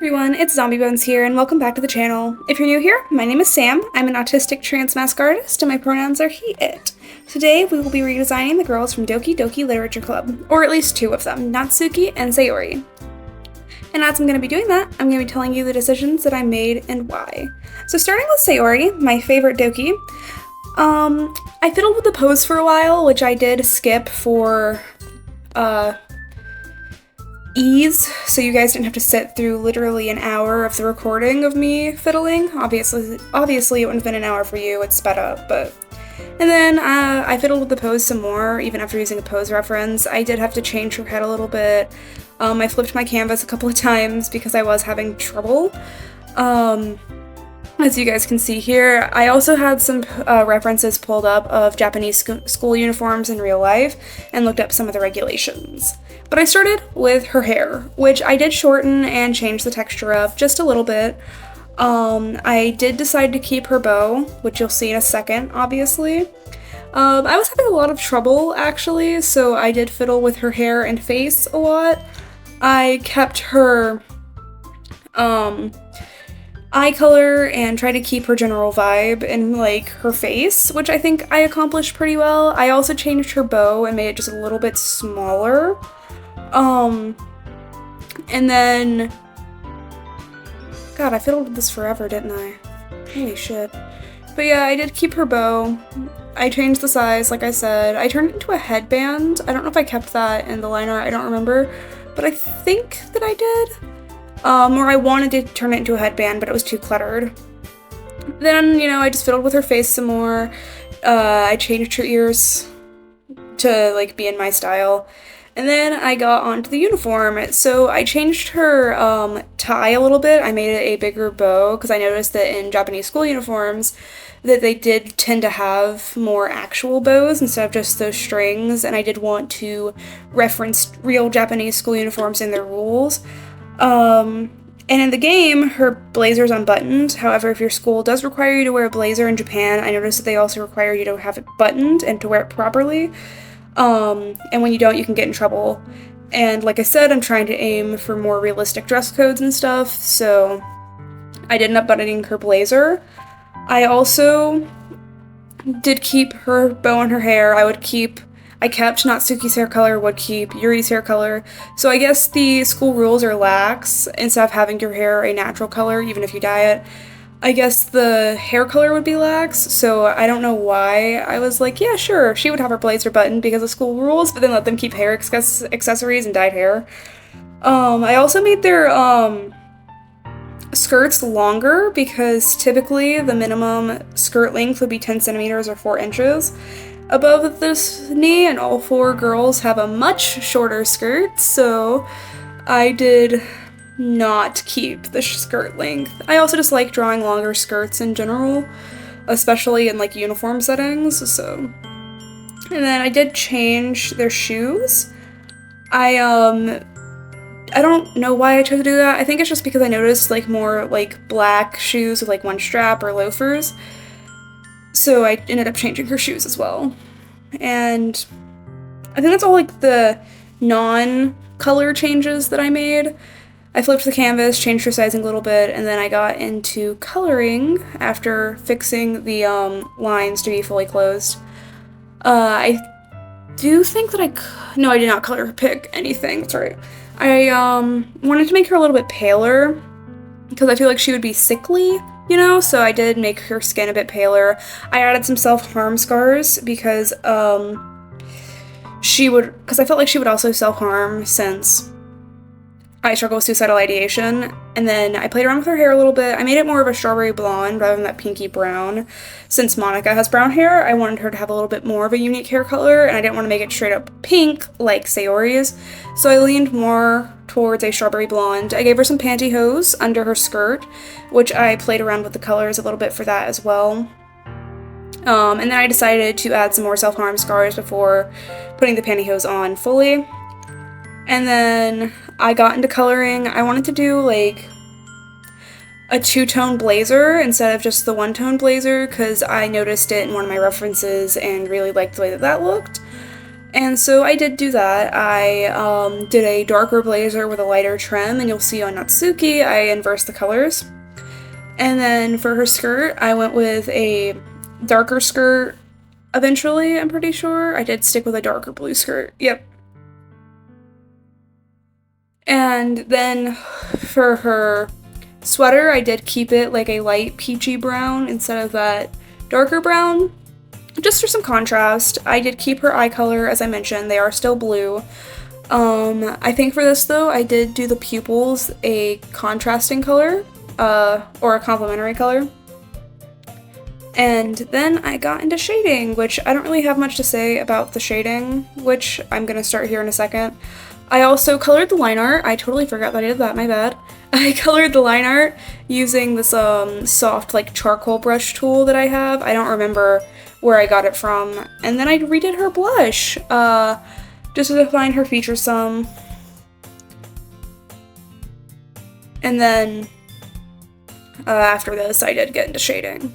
Everyone, it's Zombie Bones here, and welcome back to the channel. If you're new here, my name is Sam. I'm an autistic trans mask artist, and my pronouns are he, it. Today, we will be redesigning the girls from Doki Doki Literature Club, or at least two of them, Natsuki and Sayori. And as I'm going to be doing that, I'm going to be telling you the decisions that I made and why. So starting with Sayori, my favorite Doki, I fiddled with the pose for a while, which I did skip for, ease, so you guys didn't have to sit through literally an hour of the recording of me fiddling. Obviously it wouldn't have been an hour for you, it's sped up, but... And then I fiddled with the pose some more, even after using a pose reference. I did have to change her head a little bit. I flipped my canvas a couple of times because I was having trouble. As you guys can see here, I also had some references pulled up of Japanese school uniforms in real life and looked up some of the regulations. But I started with her hair, which I did shorten and change the texture of just a little bit. I did decide to keep her bow, which you'll see in a second, obviously. I was having a lot of trouble, actually, so I did fiddle with her hair and face a lot. I kept her eye color and tried to keep her general vibe in, like, her face, which I think I accomplished pretty well. I also changed her bow and made it just a little bit smaller. And then... God, I fiddled with this forever, didn't I? Holy shit. But yeah, I did keep her bow. I changed the size, like I said. I turned it into a headband. I don't know if I kept that in the liner, I don't remember. But I think that I did. Or I wanted to turn it into a headband, but it was too cluttered. Then, you know, I just fiddled with her face some more. I changed her ears to, like, be in my style. And then I got onto the uniform. So I changed her tie a little bit. I made it a bigger bow because I noticed that in Japanese school uniforms that they did tend to have more actual bows instead of just those strings, and I did want to reference real Japanese school uniforms in their rules. And in the game, her blazer's unbuttoned. However, if your school does require you to wear a blazer in Japan, I noticed that they also require you to have it buttoned and to wear it properly. And when you don't, you can get in trouble. And like I said, I'm trying to aim for more realistic dress codes and stuff, so I did end up buttoning her blazer. I also did keep her bow in her hair. I kept Natsuki's hair color, would keep Yuri's hair color. So I guess the school rules are lax. Instead of having your hair a natural color, even if you dye it, I guess the hair color would be lax, so I don't know why I was like, yeah, sure, she would have her blazer buttoned because of school rules, but then let them keep hair accessories and dyed hair. I also made their skirts longer because typically the minimum skirt length would be 10 centimeters or 4 inches above this knee, and all 4 girls have a much shorter skirt, so I did not keep the skirt length. I also just like drawing longer skirts in general, especially in like uniform settings, so. And then I did change their shoes. I don't know why I chose to do that. I think it's just because I noticed like more like black shoes with like one strap or loafers. So I ended up changing her shoes as well. And I think that's all like the non-color changes that I made. I flipped the canvas, changed her sizing a little bit, and then I got into coloring after fixing the lines to be fully closed. I do think that no, I did not color pick anything, that's right. I wanted to make her a little bit paler because I feel like she would be sickly, you know, so I did make her skin a bit paler. I added some self-harm scars because I felt like she would also self-harm since I struggle with suicidal ideation. And then I played around with her hair a little bit. I made it more of a strawberry blonde rather than that pinky brown. Since Monika has brown hair, I wanted her to have a little bit more of a unique hair color, and I didn't want to make it straight up pink like Sayori's, so I leaned more towards a strawberry blonde. I gave her some pantyhose under her skirt, which I played around with the colors a little bit for that as well. And then I decided to add some more self-harm scars before putting the pantyhose on fully. And then I got into coloring. I wanted to do like a 2-tone blazer instead of just the 1-tone blazer because I noticed it in one of my references and really liked the way that looked. And so I did do that. I did a darker blazer with a lighter trim, and you'll see on Natsuki I inversed the colors. And then for her skirt, I went with a darker skirt eventually, I'm pretty sure. I did stick with a darker blue skirt. Yep. And then for her sweater, I did keep it like a light peachy brown instead of that darker brown, just for some contrast. I did keep her eye color, as I mentioned, they are still blue. I think for this though, I did do the pupils a contrasting color, or a complementary color. And then I got into shading, which I don't really have much to say about the shading, which I'm gonna start here in a second. I also colored the line art. I totally forgot that I did that, my bad. I colored the line art using this soft like charcoal brush tool that I have. I don't remember where I got it from. And then I redid her blush, just to define her features some. And then after this, I did get into shading.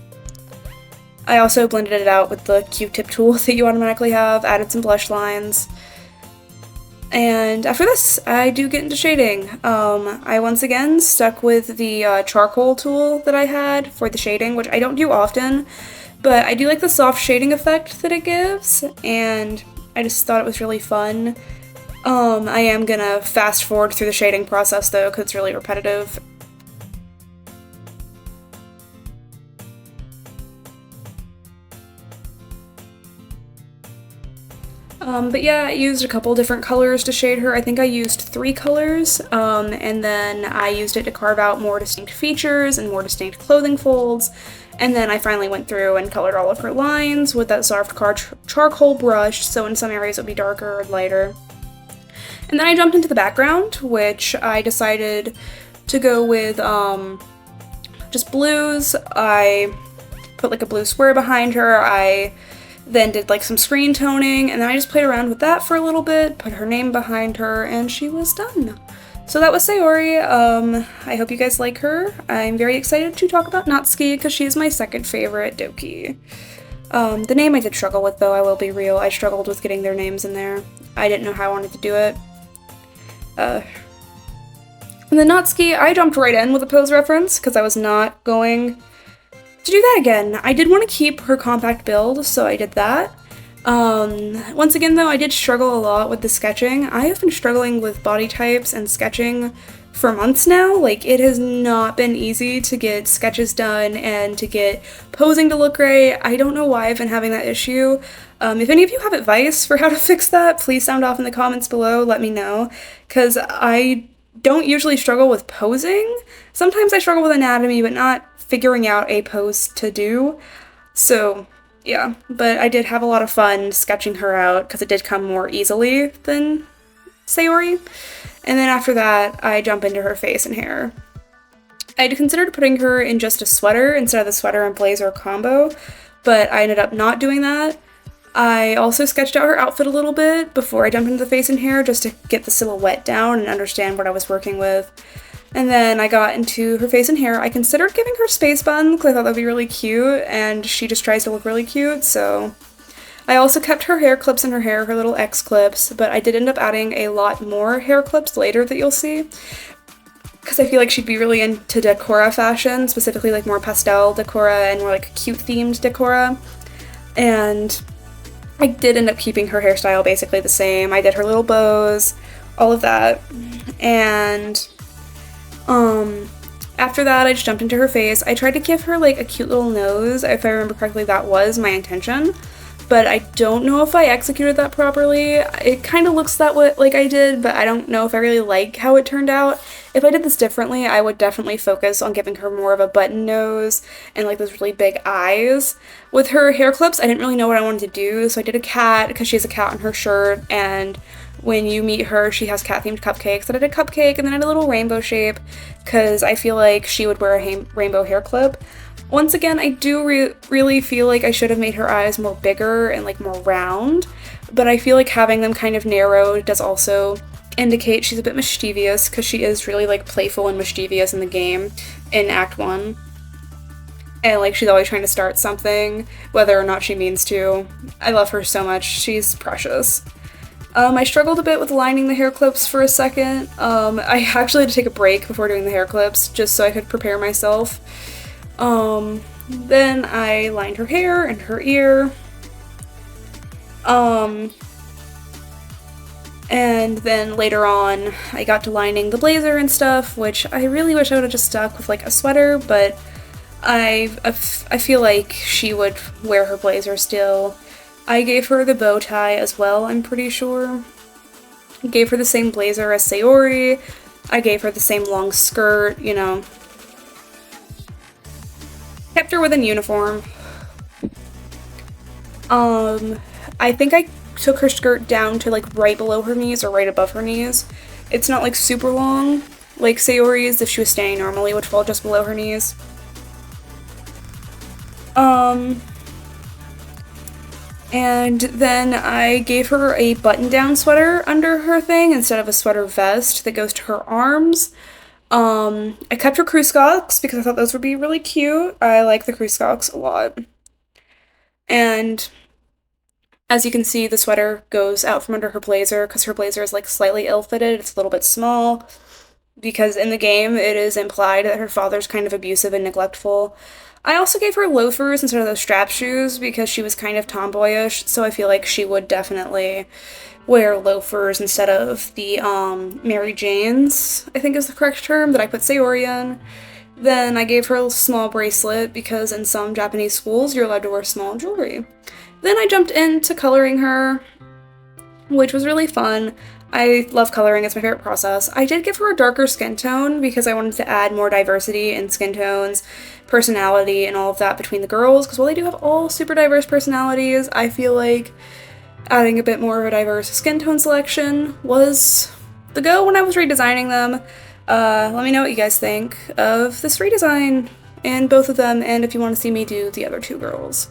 I also blended it out with the Q-tip tool that you automatically have, added some blush lines. And after this, I do get into shading. I once again stuck with the charcoal tool that I had for the shading, which I don't do often, but I do like the soft shading effect that it gives, and I just thought it was really fun. I am gonna fast forward through the shading process though, because it's really repetitive. But yeah, I used a couple different colors to shade her. I think I used 3 colors, and then I used it to carve out more distinct features and more distinct clothing folds, and then I finally went through and colored all of her lines with that soft charcoal brush, so in some areas it would be darker or lighter. And then I jumped into the background, which I decided to go with just blues. I put like a blue square behind her. I then did like some screen toning, and then I just played around with that for a little bit, put her name behind her, and she was done. So that was Sayori. I hope you guys like her. I'm very excited to talk about Natsuki because she's my second favorite Doki. The name I did struggle with though, I will be real. I struggled with getting their names in there. I didn't know how I wanted to do it. And then Natsuki, I jumped right in with a pose reference because I was not going to do that again. I did want to keep her compact build, so I did that. Once again though, I did struggle a lot with the sketching. I have been struggling with body types and sketching for months now. Like, it has not been easy to get sketches done and to get posing to look great. I don't know why I've been having that issue. If any of you have advice for how to fix that, please sound off in the comments below, let me know, because I don't usually struggle with posing. Sometimes I struggle with anatomy, but not figuring out a pose to do. So yeah, but I did have a lot of fun sketching her out because it did come more easily than Sayori. And then after that, I jump into her face and hair. I'd considered putting her in just a sweater instead of the sweater and blazer combo, but I ended up not doing that. I also sketched out her outfit a little bit before I jumped into the face and hair just to get the silhouette down and understand what I was working with. And then I got into her face and hair. I considered giving her space buns because I thought that would be really cute, and she just tries to look really cute, so I also kept her hair clips in her hair, her little X clips, but I did end up adding a lot more hair clips later that you'll see, because I feel like she'd be really into decora fashion, specifically like more pastel decora and more like cute themed decora. And I did end up keeping her hairstyle basically the same. I did her little bows, all of that, and after that I just jumped into her face. I tried to give her like a cute little nose. If I remember correctly, that was my intention, but I don't know if I executed that properly. It kind of looks that way like I did, but I don't know if I really like how it turned out. If I did this differently, I would definitely focus on giving her more of a button nose and like those really big eyes. With her hair clips, I didn't really know what I wanted to do, so I did a cat because she has a cat on her shirt, and when you meet her, she has cat-themed cupcakes. And I did a cupcake, and then I did a little rainbow shape because I feel like she would wear a rainbow hair clip. Once again, I do really feel like I should have made her eyes more bigger and like more round, but I feel like having them kind of narrowed does also indicate she's a bit mischievous, because she is really like playful and mischievous in the game in Act 1. And like she's always trying to start something, whether or not she means to. I love her so much. She's precious. I struggled a bit with lining the hair clips for a second. I actually had to take a break before doing the hair clips just so I could prepare myself. Then I lined her hair and her ear. And then later on, I got to lining the blazer and stuff, which I really wish I would have just stuck with like a sweater, but I feel like she would wear her blazer still. I gave her the bow tie as well, I'm pretty sure. I gave her the same blazer as Sayori. I gave her the same long skirt, you know. Kept her within uniform. I think I took her skirt down to like right below her knees or right above her knees. It's not like super long, like Sayori's, if she was standing normally, would fall just below her knees. And then I gave her a button-down sweater under her thing instead of a sweater vest that goes to her arms. I kept her crew socks because I thought those would be really cute. I like the crew socks a lot. And as you can see, the sweater goes out from under her blazer because her blazer is like slightly ill-fitted. It's a little bit small because in the game it is implied that her father's kind of abusive and neglectful. I also gave her loafers instead of those strap shoes because she was kind of tomboyish, so I feel like she would definitely wear loafers instead of the Mary Janes, I think is the correct term, that I put Sayori in. Then I gave her a small bracelet because in some Japanese schools you're allowed to wear small jewelry. Then I jumped into coloring her, which was really fun. I love coloring, it's my favorite process. I did give her a darker skin tone because I wanted to add more diversity in skin tones, personality, and all of that between the girls, because while they do have all super diverse personalities, I feel like adding a bit more of a diverse skin tone selection was the go when I was redesigning them. Let me know what you guys think of this redesign and both of them, and if you want to see me do the other two girls.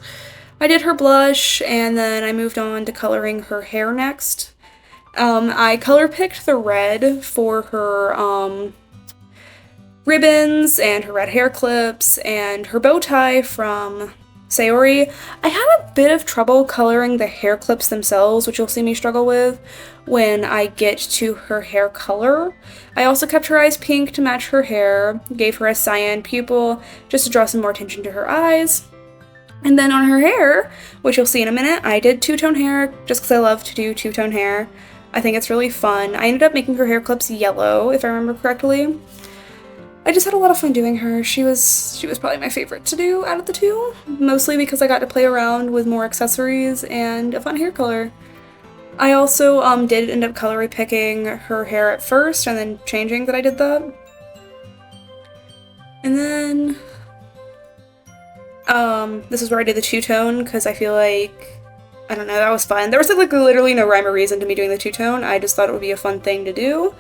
I did her blush, and then I moved on to coloring her hair next. I color picked the red for her ribbons and her red hair clips and her bow tie from Sayori. I had a bit of trouble coloring the hair clips themselves, which you'll see me struggle with when I get to her hair color. I also kept her eyes pink to match her hair, gave her a cyan pupil just to draw some more attention to her eyes. And then on her hair, which you'll see in a minute, I did two-tone hair just because I love to do two-tone hair. I think it's really fun. I ended up making her hair clips yellow, if I remember correctly. I just had a lot of fun doing her. She was probably my favorite to do out of the two, mostly because I got to play around with more accessories and a fun hair color. I also did end up coloring picking her hair at first and then changing that I did that. And then this is where I did the two-tone because I feel like, I don't know, that was fun. There was like literally no rhyme or reason to me doing the two-tone. I just thought it would be a fun thing to do.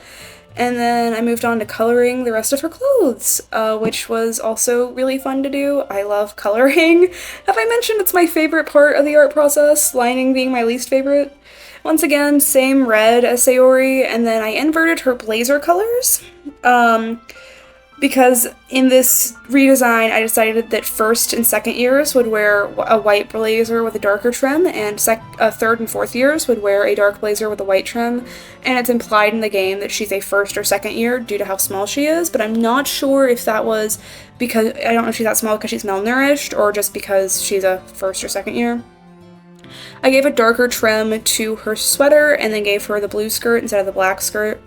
And then I moved on to coloring the rest of her clothes, which was also really fun to do. I love coloring. Have I mentioned it's my favorite part of the art process, lining being my least favorite? Once again, same red as Sayori, and then I inverted her blazer colors. Because in this redesign, I decided that first and second years would wear a white blazer with a darker trim, and third and fourth years would wear a dark blazer with a white trim. And it's implied in the game that she's a first or second year due to how small she is, but I'm not sure if that was because, I don't know if she's that small because she's malnourished, or just because she's a first or second year. I gave a darker trim to her sweater, and then gave her the blue skirt instead of the black skirt.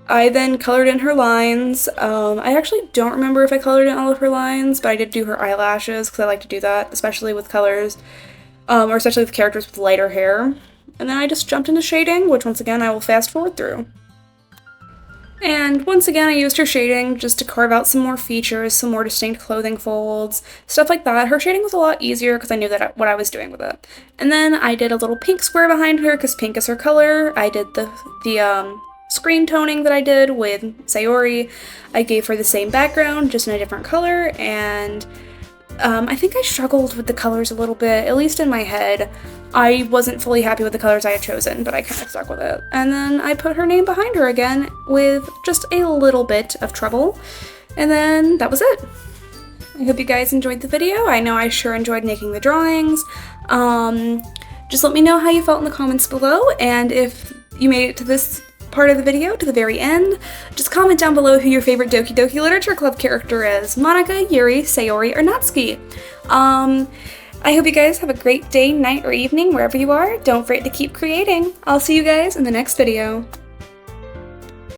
I then colored in her lines. I actually don't remember if I colored in all of her lines, but I did do her eyelashes because I like to do that, especially with colors, or especially with characters with lighter hair. And then I just jumped into shading, which once again I will fast forward through. And once again I used her shading just to carve out some more features, some more distinct clothing folds, stuff like that. Her shading was a lot easier because I knew what I was doing with it. And then I did a little pink square behind her because pink is her color. I did the screen toning that I did with Sayori. I gave her the same background, just in a different color, and I think I struggled with the colors a little bit, at least in my head. I wasn't fully happy with the colors I had chosen, but I kind of stuck with it. And then I put her name behind her again with just a little bit of trouble, and then that was it. I hope you guys enjoyed the video. I know I sure enjoyed making the drawings. Just let me know how you felt in the comments below, and if you made it to this part of the video, to the very end, just comment down below who your favorite Doki Doki Literature Club character is. Monika, Yuri, Sayori, or Natsuki. I hope you guys have a great day, night, or evening wherever you are. Don't forget to keep creating. I'll see you guys in the next video.